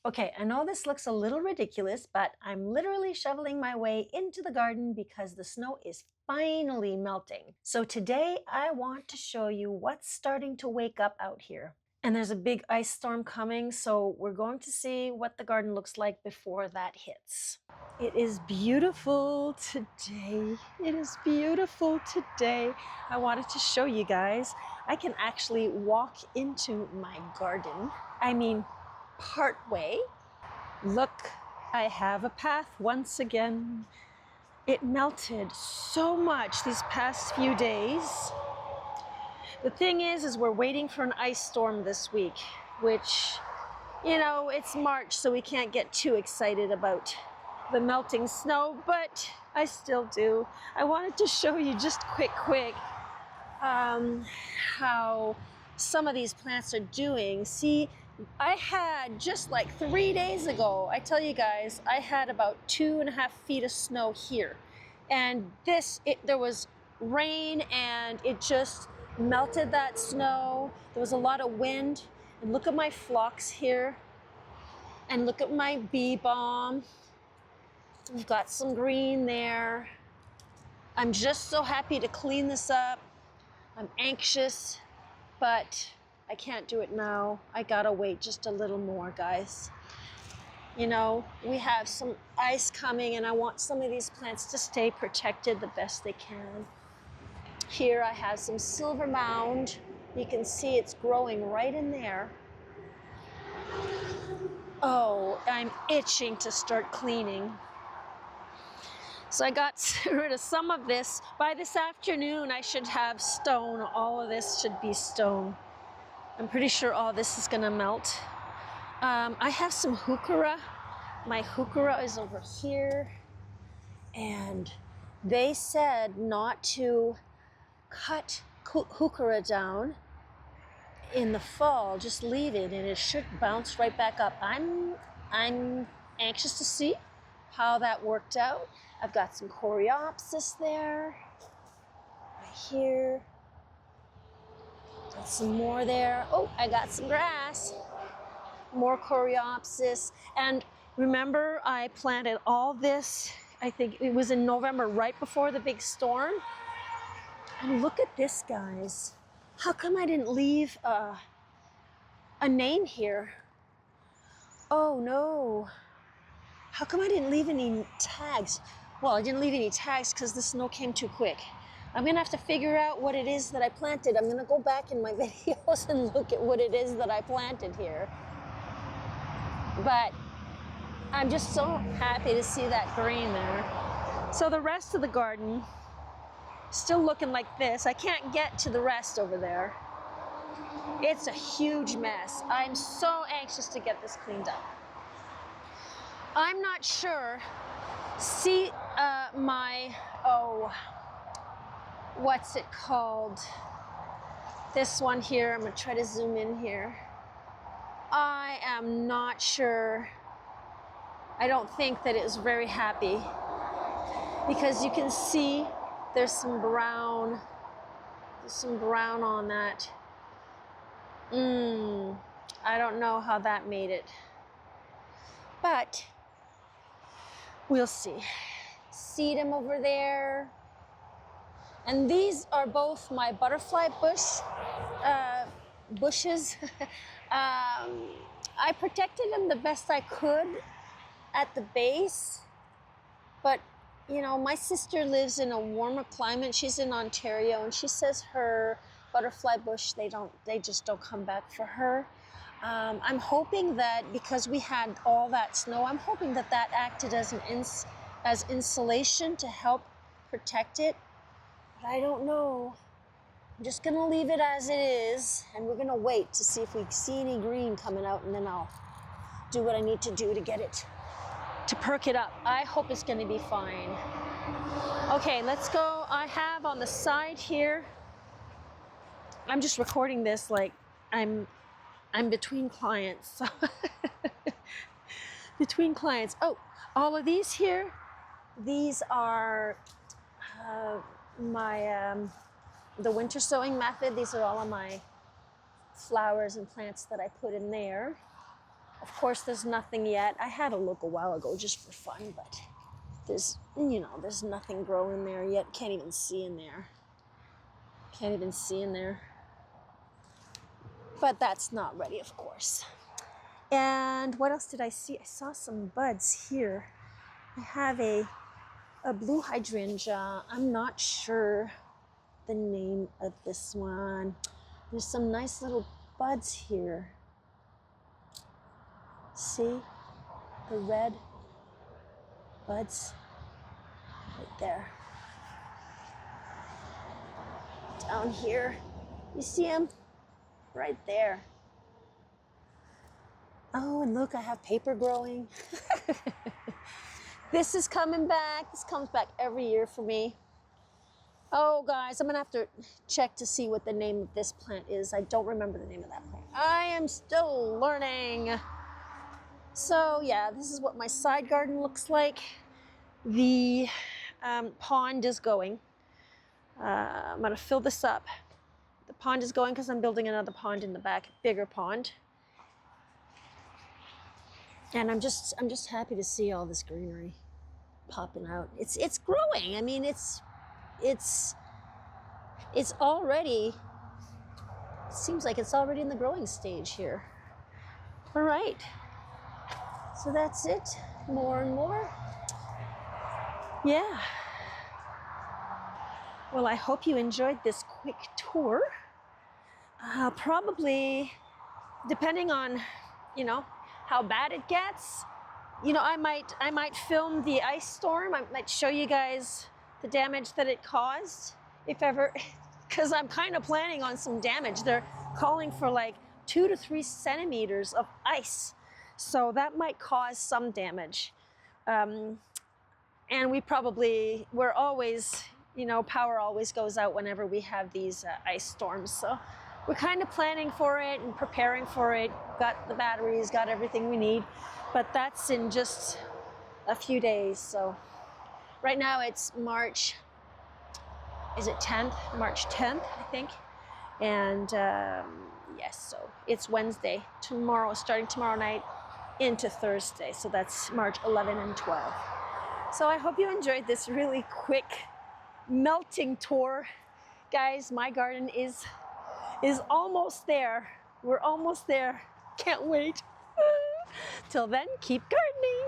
Okay, I know this looks a little ridiculous, but I'm literally shoveling my way into the garden because the snow is finally melting. So today I want to show you what's starting to wake up out here. And there's a big ice storm coming, so we're going to see what the garden looks like before that hits. It is beautiful today. It is beautiful today. I wanted to show you guys. I can actually walk into my garden. I mean, part way. Look, I have a path once again. It melted so much these past few days. The thing is we're waiting for an ice storm this week, which, you know, it's March, so we can't get too excited about the melting snow, but I still do. I wanted to show you just quick, how some of these plants are doing. See, I had just like 3 days ago, I tell you guys, I had about 2.5 feet of snow here. And there was rain and it just melted that snow. There was a lot of wind. And look at my phlox here. And look at my bee balm. We've got some green there. I'm just so happy to clean this up. I'm anxious, but I can't do it now. I gotta wait just a little more, guys. You know, we have some ice coming and I want some of these plants to stay protected the best they can. Here I have some silver mound. You can see it's growing right in there. Oh, I'm itching to start cleaning. So I got rid of some of this. By this afternoon, I should have stone. All of this should be stone. I'm pretty sure all this is gonna melt. I have some heuchera. My heuchera is over here. And they said not to cut heuchera down in the fall, just leave it and it should bounce right back up. I'm anxious to see how that worked out. I've got some coreopsis there, right here. Got some more there. Oh, I got some grass. More coreopsis. And remember, I planted all this, I think it was in November, right before the big storm. And look at this, guys. How come I didn't leave a name here? Oh no. How come I didn't leave any tags? Well, I didn't leave any tags because the snow came too quick. I'm gonna have to figure out what it is that I planted. I'm gonna go back in my videos and look at what it is that I planted here. But I'm just so happy to see that green there. So the rest of the garden, still looking like this. I can't get to the rest over there. It's a huge mess. I'm so anxious to get this cleaned up. I'm not sure. See what's it called? This one here, I'm gonna try to zoom in here. I am not sure. I don't think that it's very happy because you can see there's some brown on that. I don't know how that made it, but we'll see. Sedum over there. And these are both my butterfly bushes. I protected them the best I could at the base, but you know, my sister lives in a warmer climate. She's in Ontario, and she says her butterfly bush, they just don't come back for her. I'm hoping that because we had all that snow, I'm hoping that that acted as insulation to help protect it. But I don't know. I'm just gonna leave it as it is, and we're gonna wait to see if we see any green coming out, and then I'll do what I need to do to get it, to perk it up. I hope it's gonna be fine. Okay, let's go. I have on the side here, I'm just recording this like I'm between clients. So between clients. Oh, all of these here, these are the winter sowing method. These are all of my flowers and plants that I put in there. Of course, there's nothing yet. I had a look a while ago just for fun, but there's, you know, there's nothing growing there yet. Can't even see in there. Can't even see in there. But that's not ready, of course. And what else did I see? I saw some buds here. I have a blue hydrangea. I'm not sure the name of this one. There's some nice little buds here. See the red buds right there. Down here, you see them right there. Oh, and look, I have paper growing. This is coming back. This comes back every year for me. Oh, guys, I'm gonna have to check to see what the name of this plant is. I don't remember the name of that plant. I am still learning. So yeah, this is what my side garden looks like. The pond is going. I'm gonna fill this up. The pond is going because I'm building another pond in the back, bigger pond. And I'm just happy to see all this greenery popping out. It's growing. I mean, it's already, it seems like it's already in the growing stage here. All right. So that's it. More and more. Yeah. Well, I hope you enjoyed this quick tour. Probably, depending on, you know, how bad it gets, you know, I might film the ice storm. I might show you guys the damage that it caused, if ever, because I'm kind of planning on some damage. They're calling for like 2 to 3 centimeters of ice, so that might cause some damage. And we're always, you know, power always goes out whenever we have these ice storms. So we're kind of planning for it and preparing for it. Got the batteries, got everything we need, but that's in just a few days. So right now it's March, is it 10th? March 10th, I think. And yes, so it's Wednesday. Tomorrow, starting tomorrow night into Thursday. So that's March 11 and 12. So I hope you enjoyed this really quick melting tour. Guys, my garden is almost there. We're almost there. Can't wait. Till then, keep gardening.